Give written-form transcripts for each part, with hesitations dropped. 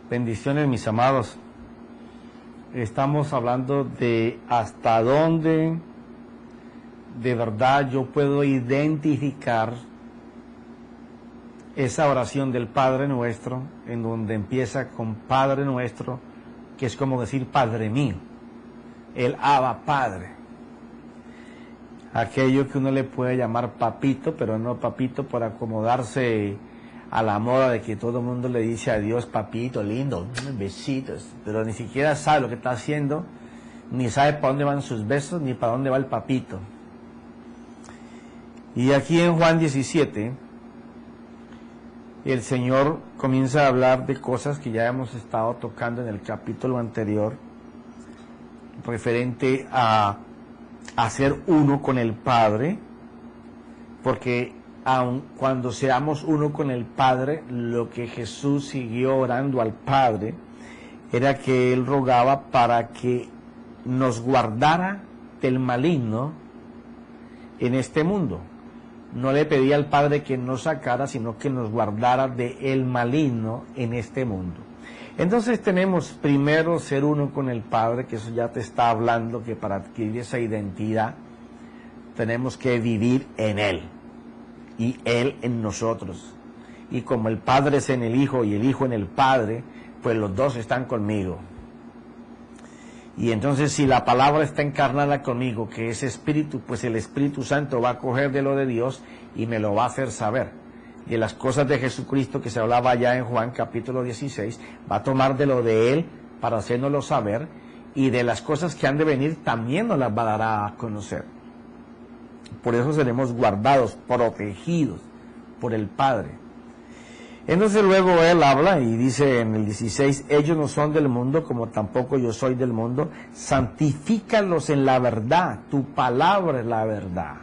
Bendiciones, mis amados. Estamos hablando de hasta dónde de verdad yo puedo identificar esa oración del Padre Nuestro, en donde empieza con Padre Nuestro, que es como decir Padre mío, el Abba Padre. Aquello que uno le puede llamar papito, pero no papito por acomodarse a la moda de que todo el mundo le dice a Dios papito, lindo, besitos, pero ni siquiera sabe lo que está haciendo, ni sabe para dónde van sus besos, ni para dónde va el papito. Y aquí en Juan 17, el Señor comienza a hablar de cosas que ya hemos estado tocando en el capítulo anterior, referente a ser uno con el Padre, porque aun cuando seamos uno con el Padre, lo que Jesús siguió orando al Padre era que Él rogaba para que nos guardara del maligno en este mundo. No le pedía al Padre que nos sacara, sino que nos guardara del maligno en este mundo. Entonces tenemos primero ser uno con el Padre, que eso ya te está hablando que para adquirir esa identidad tenemos que vivir en Él y Él en nosotros. Y como el Padre es en el Hijo y el Hijo en el Padre, pues los dos están conmigo. Y entonces si la palabra está encarnada conmigo, que es Espíritu, pues el Espíritu Santo va a coger de lo de Dios y me lo va a hacer saber. Y de las cosas de Jesucristo que se hablaba ya en Juan capítulo 16, va a tomar de lo de Él para hacérnoslo saber, y de las cosas que han de venir también nos las va a dar a conocer. Por eso seremos guardados, protegidos por el Padre. Entonces luego Él habla y dice en el 16, ellos no son del mundo como tampoco yo soy del mundo, santifícalos en la verdad, tu palabra es la verdad.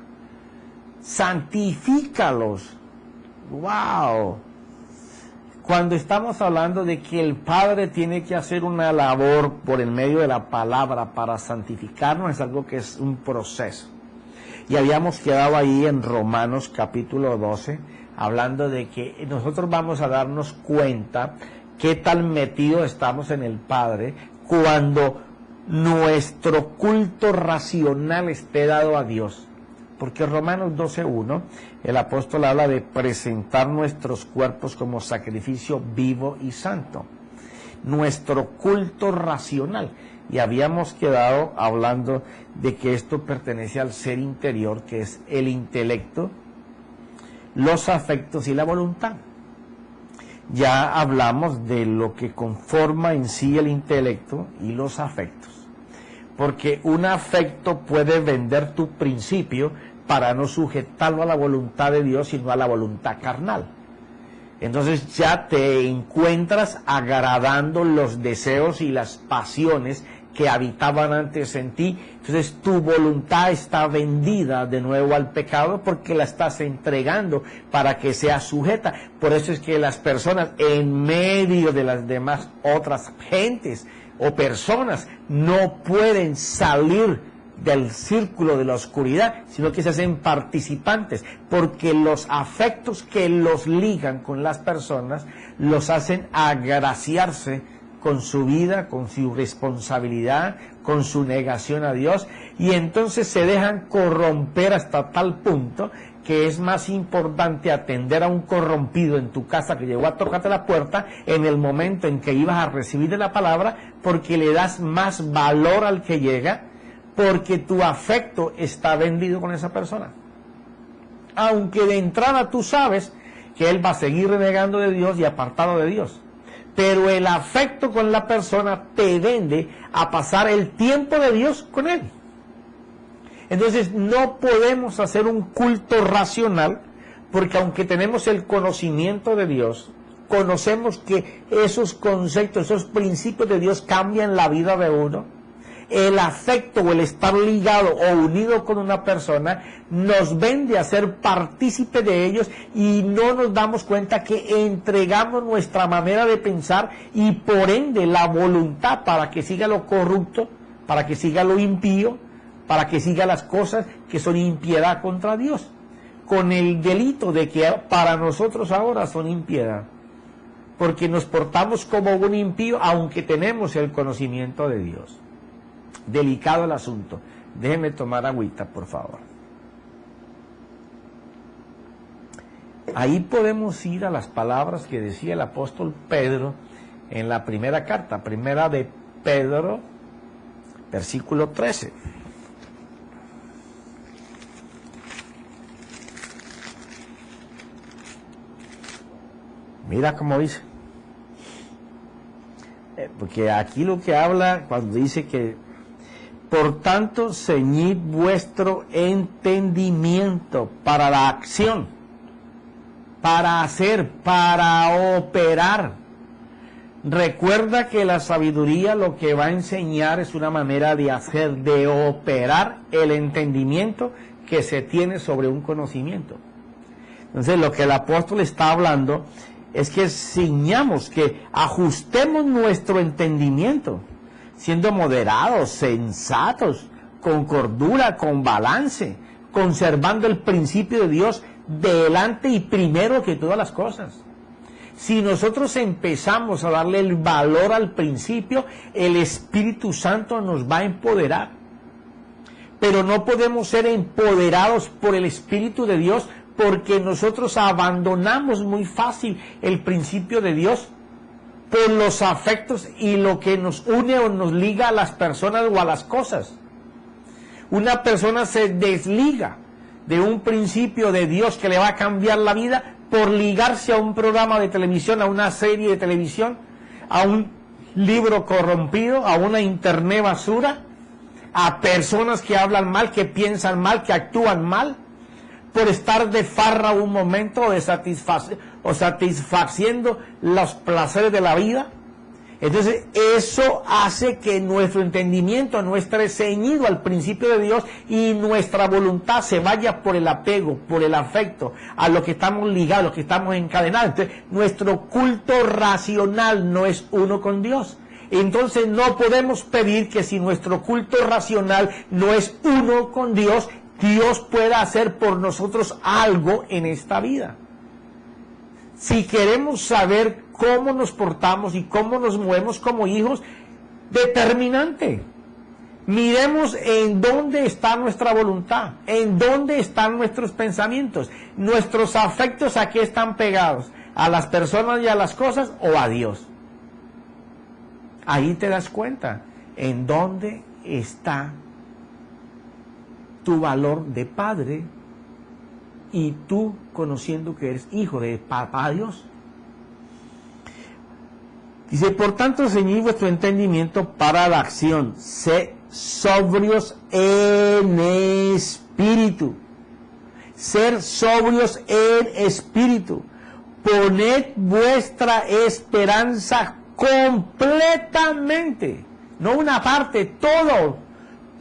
Santifícalos. ¡Wow! Cuando estamos hablando de que el Padre tiene que hacer una labor por el medio de la palabra para santificarnos, es algo que es un proceso. Y habíamos quedado ahí en Romanos capítulo 12, hablando de que nosotros vamos a darnos cuenta qué tan metidos estamos en el Padre cuando nuestro culto racional esté dado a Dios. Porque Romanos 12:1, el apóstol habla de presentar nuestros cuerpos como sacrificio vivo y santo. Nuestro culto racional. Y habíamos quedado hablando de que esto pertenece al ser interior, que es el intelecto, los afectos y la voluntad. Ya hablamos de lo que conforma en sí el intelecto y los afectos. Porque un afecto puede vender tu principio para no sujetarlo a la voluntad de Dios, sino a la voluntad carnal. Entonces ya te encuentras agradando los deseos y las pasiones que habitaban antes en ti. Entonces tu voluntad está vendida de nuevo al pecado porque la estás entregando para que sea sujeta. Por eso es que las personas en medio de las demás otras gentes o personas no pueden salir del círculo de la oscuridad, sino que se hacen participantes, porque los afectos que los ligan con las personas los hacen agraciarse con su vida, con su responsabilidad, con su negación a Dios, y entonces se dejan corromper hasta tal punto que es más importante atender a un corrompido en tu casa que llegó a tocarte la puerta en el momento en que ibas a recibir de la palabra, porque le das más valor al que llega, porque tu afecto está vendido con esa persona. Aunque de entrada tú sabes que él va a seguir renegando de Dios y apartado de Dios, pero el afecto con la persona te vende a pasar el tiempo de Dios con él. Entonces no podemos hacer un culto racional, porque aunque tenemos el conocimiento de Dios, conocemos que esos conceptos, esos principios de Dios cambian la vida de uno. El afecto o el estar ligado o unido con una persona nos vende a ser partícipe de ellos, y no nos damos cuenta que entregamos nuestra manera de pensar y por ende la voluntad para que siga lo corrupto, para que siga lo impío, para que siga las cosas que son impiedad contra Dios, con el delito de que para nosotros ahora son impiedad. porque nos portamos como un impío, aunque tenemos el conocimiento de Dios. Delicado el asunto. Déjenme tomar agüita, por favor. Ahí podemos ir a las palabras que decía el apóstol Pedro en la primera carta, primera de Pedro, versículo 13. Mira cómo dice. Porque aquí lo que habla cuando dice que, por tanto, ceñid vuestro entendimiento para la acción, para hacer, para operar. Recuerda que la sabiduría lo que va a enseñar es una manera de hacer, de operar el entendimiento que se tiene sobre un conocimiento. Entonces, lo que el apóstol está hablando es que ciñamos, que ajustemos nuestro entendimiento, siendo moderados, sensatos, con cordura, con balance, conservando el principio de Dios delante y primero que todas las cosas. Si nosotros empezamos a darle el valor al principio, el Espíritu Santo nos va a empoderar. Pero no podemos ser empoderados por el Espíritu de Dios porque nosotros abandonamos muy fácil el principio de Dios por los afectos y lo que nos une o nos liga a las personas o a las cosas. Una persona se desliga de un principio de Dios que le va a cambiar la vida por ligarse a un programa de televisión, a una serie de televisión, a un libro corrompido, a una internet basura, a personas que hablan mal, que piensan mal, que actúan mal, por estar de farra un momento o satisfaciendo los placeres de la vida. Entonces eso hace que nuestro entendimiento no esté ceñido al principio de Dios y nuestra voluntad se vaya por el apego, por el afecto, a lo que estamos ligados, a lo que estamos encadenados. Entonces nuestro culto racional no es uno con Dios. Entonces no podemos pedir que si nuestro culto racional no es uno con Dios, Dios pueda hacer por nosotros algo en esta vida. Si queremos saber cómo nos portamos y cómo nos movemos como hijos, determinante. Miremos en dónde está nuestra voluntad, en dónde están nuestros pensamientos, nuestros afectos, a qué están pegados, a las personas y a las cosas o a Dios. Ahí te das cuenta en dónde está tu valor de padre y tú conociendo que eres hijo de papá Dios. Dice, por tanto, ceñid vuestro entendimiento para la acción, sed sobrios en espíritu. Ser sobrios en espíritu. Poned vuestra esperanza completamente, no una parte, todo.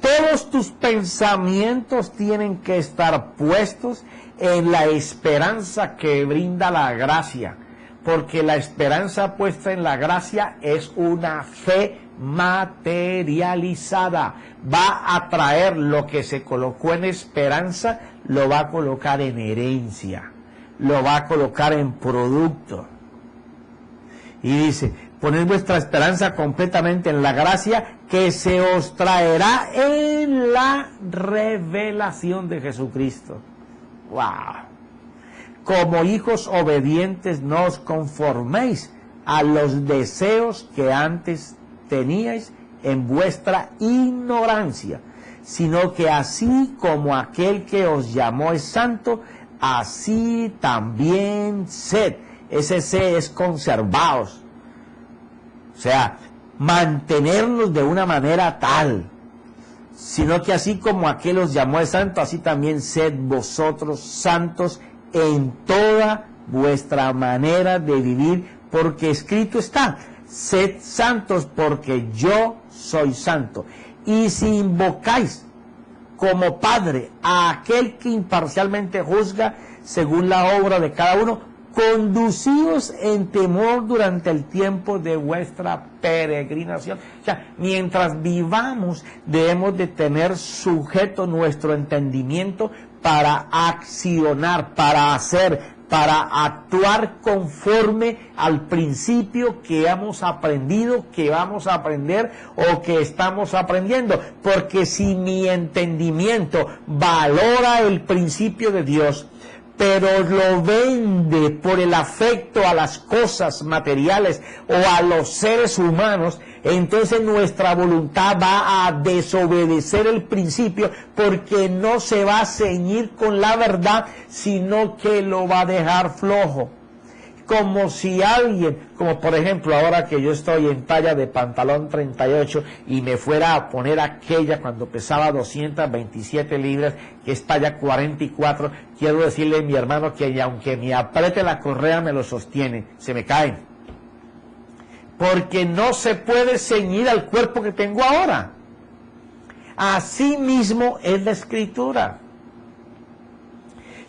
Todos tus pensamientos tienen que estar puestos en la esperanza que brinda la gracia, porque la esperanza puesta en la gracia es una fe materializada. Va a traer lo que se colocó en esperanza, lo va a colocar en herencia, lo va a colocar en producto. Y dice, poned vuestra esperanza completamente en la gracia que se os traerá en la revelación de Jesucristo. ¡Wow! Como hijos obedientes no os conforméis a los deseos que antes teníais en vuestra ignorancia, sino que así como aquel que os llamó es santo, así también sed. Ese sed es conservaos. O sea, mantenernos de una manera tal, sino que así como aquel os llamó es santo, así también sed vosotros santos en toda vuestra manera de vivir, porque escrito está, sed santos porque yo soy santo. Y si invocáis como Padre a aquel que imparcialmente juzga según la obra de cada uno, conducíos en temor durante el tiempo de vuestra peregrinación. O sea, mientras vivamos, debemos de tener sujeto nuestro entendimiento para accionar, para hacer, para actuar conforme al principio que hemos aprendido, que vamos a aprender o que estamos aprendiendo. Porque si mi entendimiento valora el principio de Dios, pero lo vende por el afecto a las cosas materiales o a los seres humanos, entonces nuestra voluntad va a desobedecer el principio, porque no se va a ceñir con la verdad, sino que lo va a dejar flojo. Como si alguien, como por ejemplo ahora que yo estoy en talla de pantalón 38 y me fuera a poner aquella cuando pesaba 227 libras, que es talla 44, quiero decirle a mi hermano que aunque me apriete la correa me lo sostiene, se me caen. Porque no se puede ceñir al cuerpo que tengo ahora. Así mismo es la Escritura.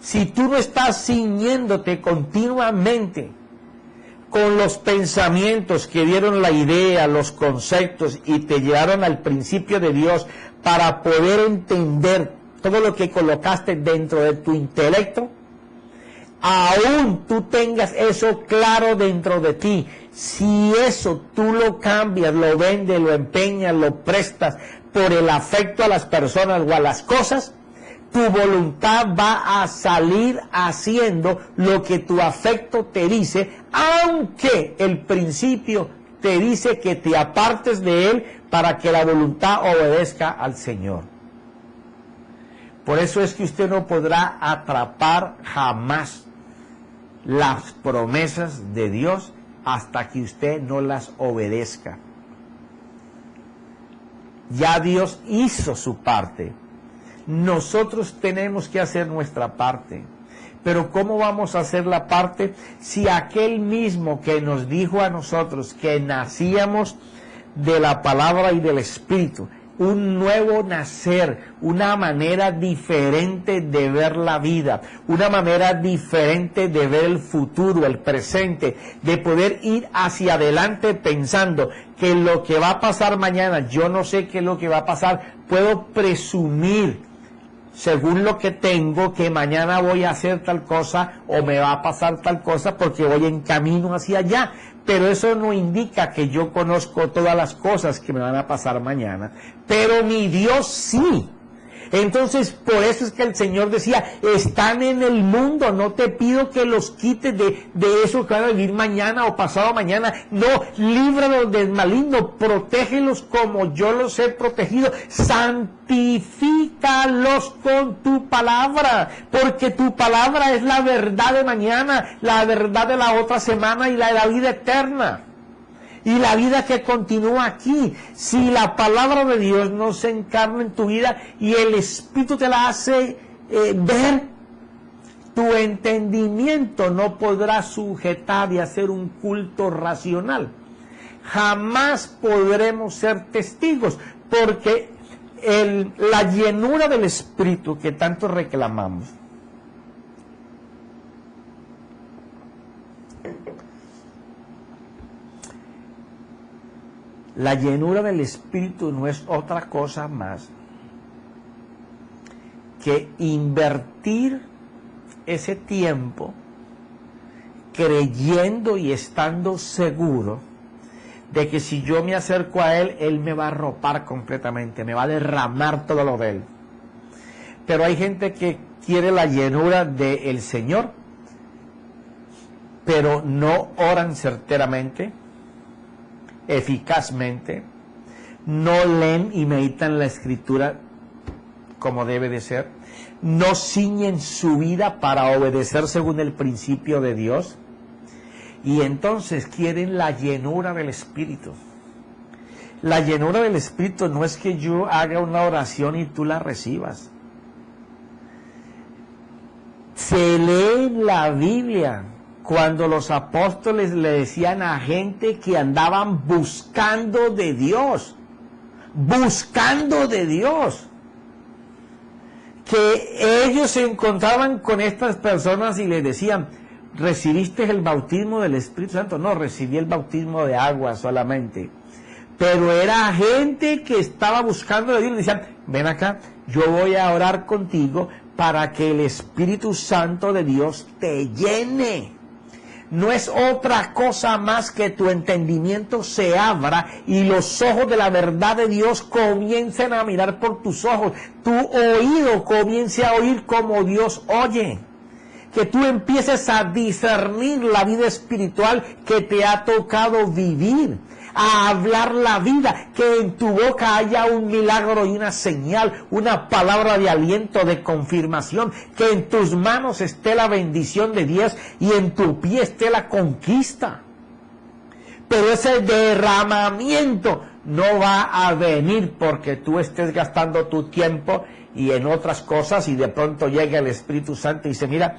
Si tú no estás ciñéndote continuamente con los pensamientos que dieron la idea, los conceptos y te llevaron al principio de Dios para poder entender todo lo que colocaste dentro de tu intelecto, aún tú tengas eso claro dentro de ti, si eso tú lo cambias, lo vendes, lo empeñas, lo prestas por el afecto a las personas o a las cosas, tu voluntad va a salir haciendo lo que tu afecto te dice, aunque el principio te dice que te apartes de él para que la voluntad obedezca al Señor. Por eso es que usted no podrá atrapar jamás las promesas de Dios hasta que usted no las obedezca. Ya Dios hizo su parte. Nosotros tenemos que hacer nuestra parte. Pero ¿cómo vamos a hacer la parte si aquel mismo que nos dijo a nosotros que nacíamos de la palabra y del Espíritu, un nuevo nacer, una manera diferente de ver la vida, una manera diferente de ver el futuro, el presente, de poder ir hacia adelante pensando que lo que va a pasar mañana, yo no sé qué es lo que va a pasar, puedo presumir según lo que tengo, que mañana voy a hacer tal cosa o me va a pasar tal cosa porque voy en camino hacia allá. Pero eso no indica que yo conozco todas las cosas que me van a pasar mañana. Pero mi Dios sí. Entonces, por eso es que el Señor decía, están en el mundo, no te pido que los quites de eso que van a vivir mañana o pasado mañana. No, líbralos del maligno, protégelos como yo los he protegido, santifícalos con tu palabra, porque tu palabra es la verdad de mañana, la verdad de la otra semana y la de la vida eterna. Y la vida que continúa aquí, si la palabra de Dios no se encarna en tu vida y el Espíritu te la hace ver, tu entendimiento no podrá sujetar y hacer un culto racional. Jamás podremos ser testigos, porque la llenura del Espíritu que tanto reclamamos, la llenura del Espíritu no es otra cosa más que invertir ese tiempo creyendo y estando seguro de que si yo me acerco a Él, Él me va a arropar completamente, me va a derramar todo lo de Él. Pero hay gente que quiere la llenura del Señor, pero no oran certeramente, eficazmente, no leen y meditan la Escritura como debe de ser, no ciñen su vida para obedecer según el principio de Dios, y entonces quieren la llenura del Espíritu. La llenura del Espíritu no es que yo haga una oración y tú la recibas. Se lee en la Biblia cuando los apóstoles le decían a gente que andaban buscando de Dios, que ellos se encontraban con estas personas y les decían, ¿recibiste el bautismo del Espíritu Santo? No, recibí el bautismo de agua solamente. Pero era gente que estaba buscando de Dios y le decían, ven acá, yo voy a orar contigo para que el Espíritu Santo de Dios te llene. No es otra cosa más que tu entendimiento se abra y los ojos de la verdad de Dios comiencen a mirar por tus ojos. Tu oído comience a oír como Dios oye. Que tú empieces a discernir la vida espiritual que te ha tocado vivir. A hablar la vida, que en tu boca haya un milagro y una señal, una palabra de aliento, de confirmación, que en tus manos esté la bendición de Dios y en tu pie esté la conquista. Pero ese derramamiento no va a venir porque tú estés gastando tu tiempo y en otras cosas y de pronto llega el Espíritu Santo y dice, mira,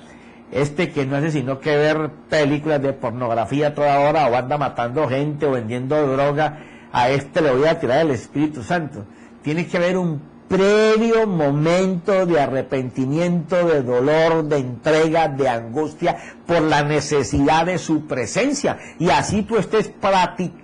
que no hace sino que ver películas de pornografía toda hora o anda matando gente o vendiendo droga, a le voy a tirar el Espíritu Santo. Tiene que haber un previo momento de arrepentimiento, de dolor, de entrega, de angustia por la necesidad de su presencia. Y así tú estés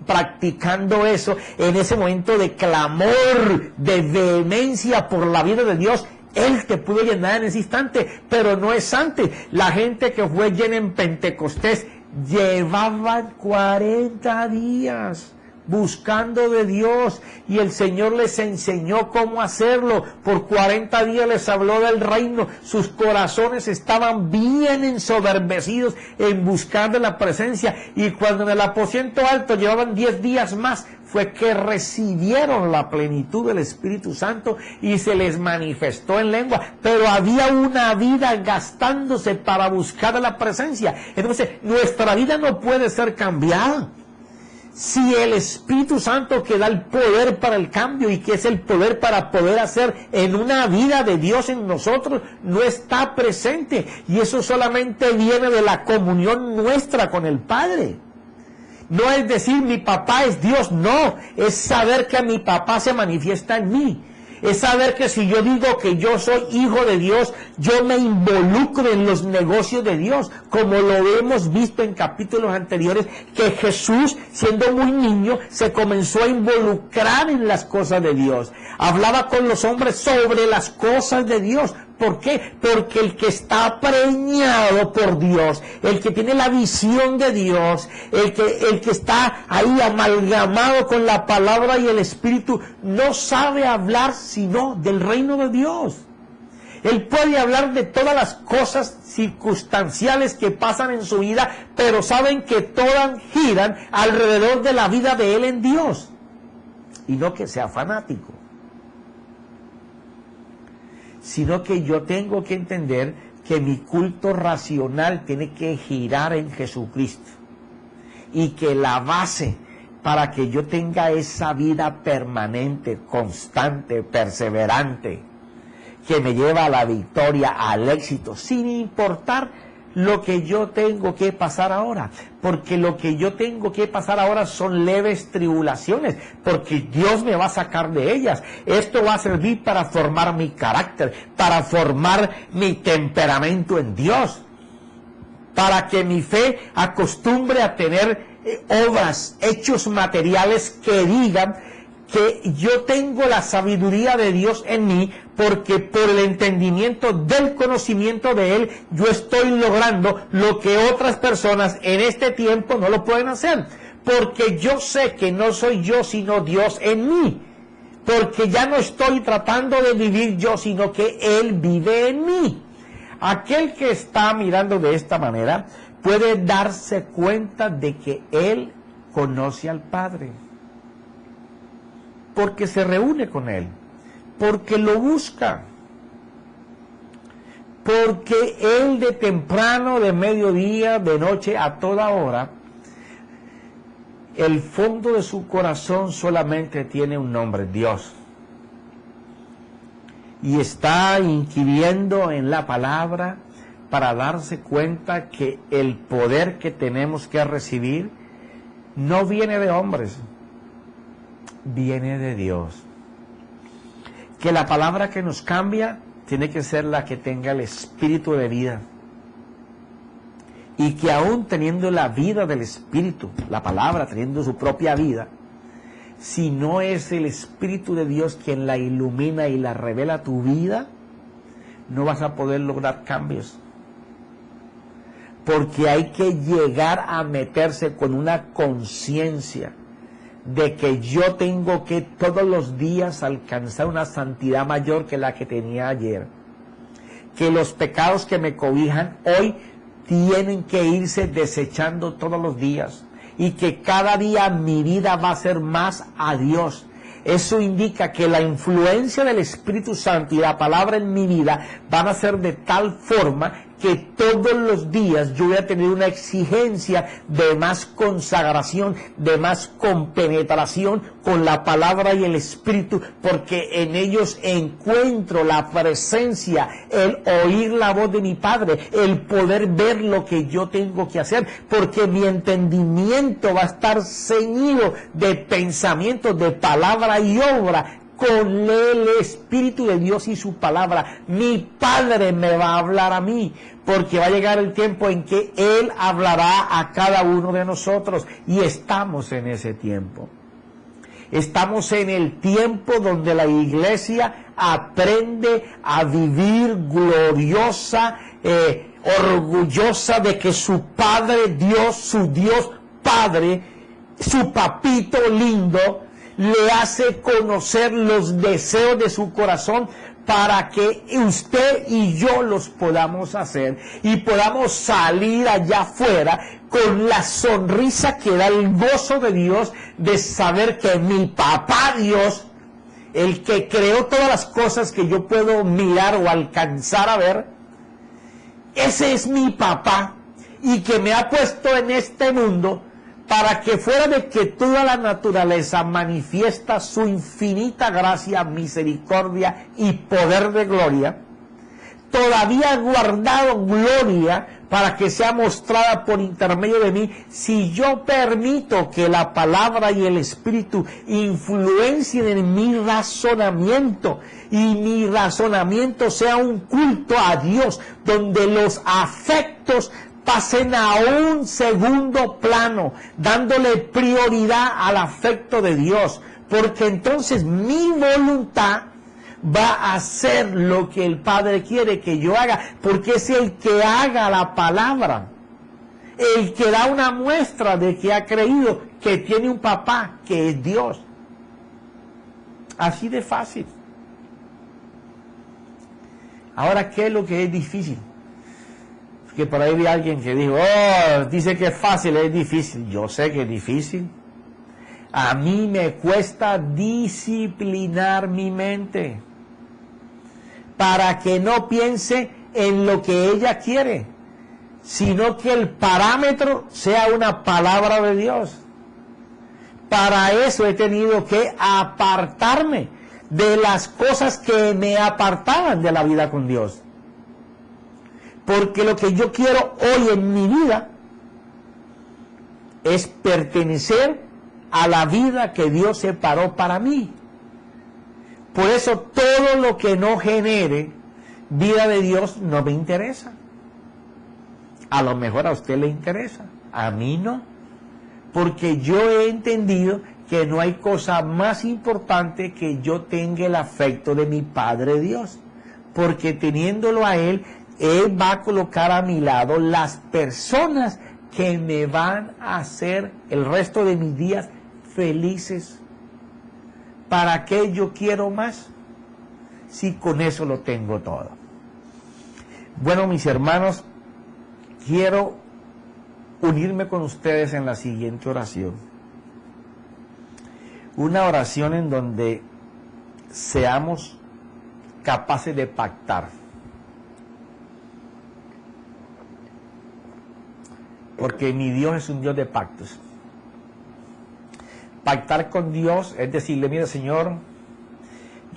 practicando eso en ese momento de clamor, de vehemencia por la vida de Dios. Él te pudo llenar en ese instante, pero no es antes. La gente que fue llena en Pentecostés llevaban 40 días buscando de Dios y el Señor les enseñó cómo hacerlo. Por 40 días les habló del reino. Sus corazones estaban bien ensoberbecidos en buscar de la presencia, y cuando en el aposento alto llevaban 10 días más, fue que recibieron la plenitud del Espíritu Santo y se les manifestó en lengua. Pero había una vida gastándose para buscar la presencia. Entonces, nuestra vida no puede ser cambiada si el Espíritu Santo, que da el poder para el cambio y que es el poder para poder hacer en una vida de Dios en nosotros, no está presente. Y eso solamente viene de la comunión nuestra con el Padre. No es decir, mi papá es Dios, no, es saber que mi papá se manifiesta en mí. Es saber que si yo digo que yo soy hijo de Dios, yo me involucro en los negocios de Dios, como lo hemos visto en capítulos anteriores, que Jesús, siendo muy niño, se comenzó a involucrar en las cosas de Dios. Hablaba con los hombres sobre las cosas de Dios. ¿Por qué? Porque el que está preñado por Dios, el que tiene la visión de Dios, el que está ahí amalgamado con la palabra y el Espíritu, no sabe hablar sino del reino de Dios. Él puede hablar de todas las cosas circunstanciales que pasan en su vida, pero saben que todas giran alrededor de la vida de él en Dios. Y no que sea fanático, sino que yo tengo que entender que mi culto racional tiene que girar en Jesucristo, y que la base para que yo tenga esa vida permanente, constante, perseverante, que me lleva a la victoria, al éxito, sin importar lo que yo tengo que pasar ahora, porque lo que yo tengo que pasar ahora son leves tribulaciones, porque Dios me va a sacar de ellas. Esto va a servir para formar mi carácter, para formar mi temperamento en Dios, para que mi fe acostumbre a tener obras, hechos materiales que digan que yo tengo la sabiduría de Dios en mí, porque por el entendimiento del conocimiento de Él, yo estoy logrando lo que otras personas en este tiempo no lo pueden hacer. Porque yo sé que no soy yo, sino Dios en mí. Porque ya no estoy tratando de vivir yo, sino que Él vive en mí. Aquel que está mirando de esta manera puede darse cuenta de que Él conoce al Padre, porque se reúne con Él, porque lo busca, porque Él de temprano, de mediodía, de noche, a toda hora, el fondo de su corazón solamente tiene un nombre: Dios. Y está inquiriendo en la palabra para darse cuenta que el poder que tenemos que recibir no viene de hombres, viene de Dios. Que la palabra que nos cambia tiene que ser la que tenga el espíritu de vida. Y que aún teniendo la vida del espíritu, la palabra teniendo su propia vida, si no es el Espíritu de Dios quien la ilumina y la revela a tu vida, no vas a poder lograr cambios. Porque hay que llegar a meterse con una conciencia de que yo tengo que todos los días alcanzar una santidad mayor que la que tenía ayer. Que los pecados que me cobijan hoy tienen que irse desechando todos los días. Y que cada día mi vida va a ser más a Dios. Eso indica que la influencia del Espíritu Santo y la palabra en mi vida van a ser de tal forma que todos los días yo voy a tener una exigencia de más consagración, de más compenetración con la palabra y el Espíritu, porque en ellos encuentro la presencia, el oír la voz de mi Padre, el poder ver lo que yo tengo que hacer, porque mi entendimiento va a estar ceñido de pensamientos, de palabra y obra, con el Espíritu de Dios y su palabra. Mi Padre me va a hablar a mí, porque va a llegar el tiempo en que Él hablará a cada uno de nosotros, y estamos en ese tiempo. Estamos en el tiempo donde la iglesia aprende a vivir gloriosa, orgullosa de que su Padre Dios, su Dios Padre, su papito lindo, le hace conocer los deseos de su corazón para que usted y yo los podamos hacer y podamos salir allá afuera con la sonrisa que da el gozo de Dios de saber que mi papá Dios, el que creó todas las cosas que yo puedo mirar o alcanzar a ver, ese es mi papá, y que me ha puesto en este mundo para que fuera de que toda la naturaleza manifiesta su infinita gracia, misericordia y poder de gloria, todavía ha guardado gloria para que sea mostrada por intermedio de mí, si yo permito que la palabra y el Espíritu influencien en mi razonamiento, y mi razonamiento sea un culto a Dios, donde los afectos pasen a un segundo plano, dándole prioridad al afecto de Dios, porque entonces mi voluntad va a hacer lo que el Padre quiere que yo haga, porque es el que haga la palabra, el que da una muestra de que ha creído que tiene un papá que es Dios. Así de fácil. Ahora, ¿qué es lo que es difícil? Que por ahí vi a alguien que dijo, dice que es fácil, es difícil. Yo sé que es difícil. A mí me cuesta disciplinar mi mente para que no piense en lo que ella quiere, sino que el parámetro sea una palabra de Dios. Para eso he tenido que apartarme de las cosas que me apartaban de la vida con Dios. Porque lo que yo quiero hoy en mi vida es pertenecer a la vida que Dios separó para mí. Por eso todo lo que no genere vida de Dios no me interesa. A lo mejor a usted le interesa, a mí no. Porque yo he entendido que no hay cosa más importante que yo tenga el afecto de mi Padre Dios. Porque teniéndolo a Él va a colocar a mi lado las personas que me van a hacer el resto de mis días felices. ¿Para qué yo quiero más? Si con eso lo tengo todo. Bueno, mis hermanos, quiero unirme con ustedes en la siguiente oración. Una oración en donde seamos capaces de pactar. Porque mi Dios es un Dios de pactos. Pactar con Dios es decirle, mira Señor,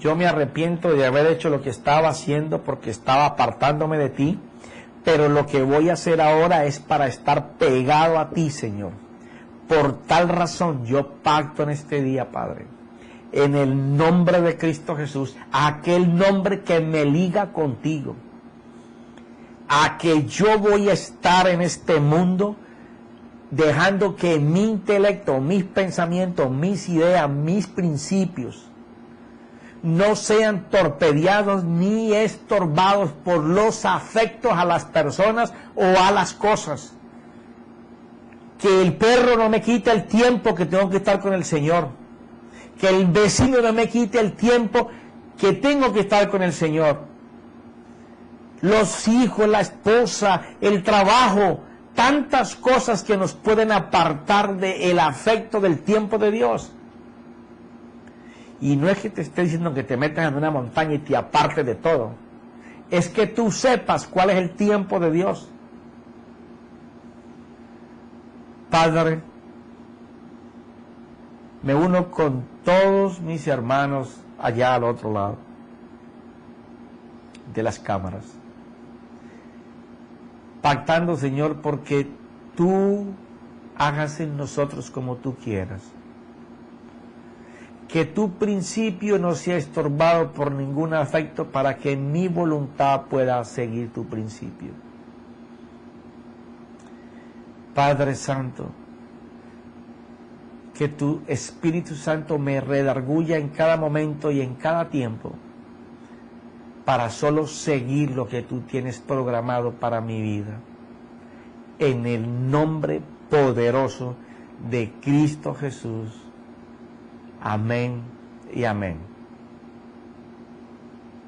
yo me arrepiento de haber hecho lo que estaba haciendo porque estaba apartándome de ti, pero lo que voy a hacer ahora es para estar pegado a ti, Señor. Por tal razón yo pacto en este día, Padre, en el nombre de Cristo Jesús, aquel nombre que me liga contigo, a que yo voy a estar en este mundo dejando que mi intelecto, mis pensamientos, mis ideas, mis principios no sean torpedeados ni estorbados por los afectos a las personas o a las cosas. Que el perro no me quite el tiempo que tengo que estar con el Señor. Que el vecino no me quite el tiempo que tengo que estar con el Señor. Los hijos, la esposa, el trabajo, tantas cosas que nos pueden apartar del afecto del tiempo de Dios. Y no es que te esté diciendo que te metas en una montaña y te apartes de todo. Es que tú sepas cuál es el tiempo de Dios. Padre, me uno con todos mis hermanos allá al otro lado de las cámaras, pactando, Señor, porque tú hagas en nosotros como tú quieras. Que tu principio no sea estorbado por ningún afecto para que mi voluntad pueda seguir tu principio. Padre Santo, que tu Espíritu Santo me redarguya en cada momento y en cada tiempo para solo seguir lo que tú tienes programado para mi vida. En el nombre poderoso de Cristo Jesús. Amén y amén.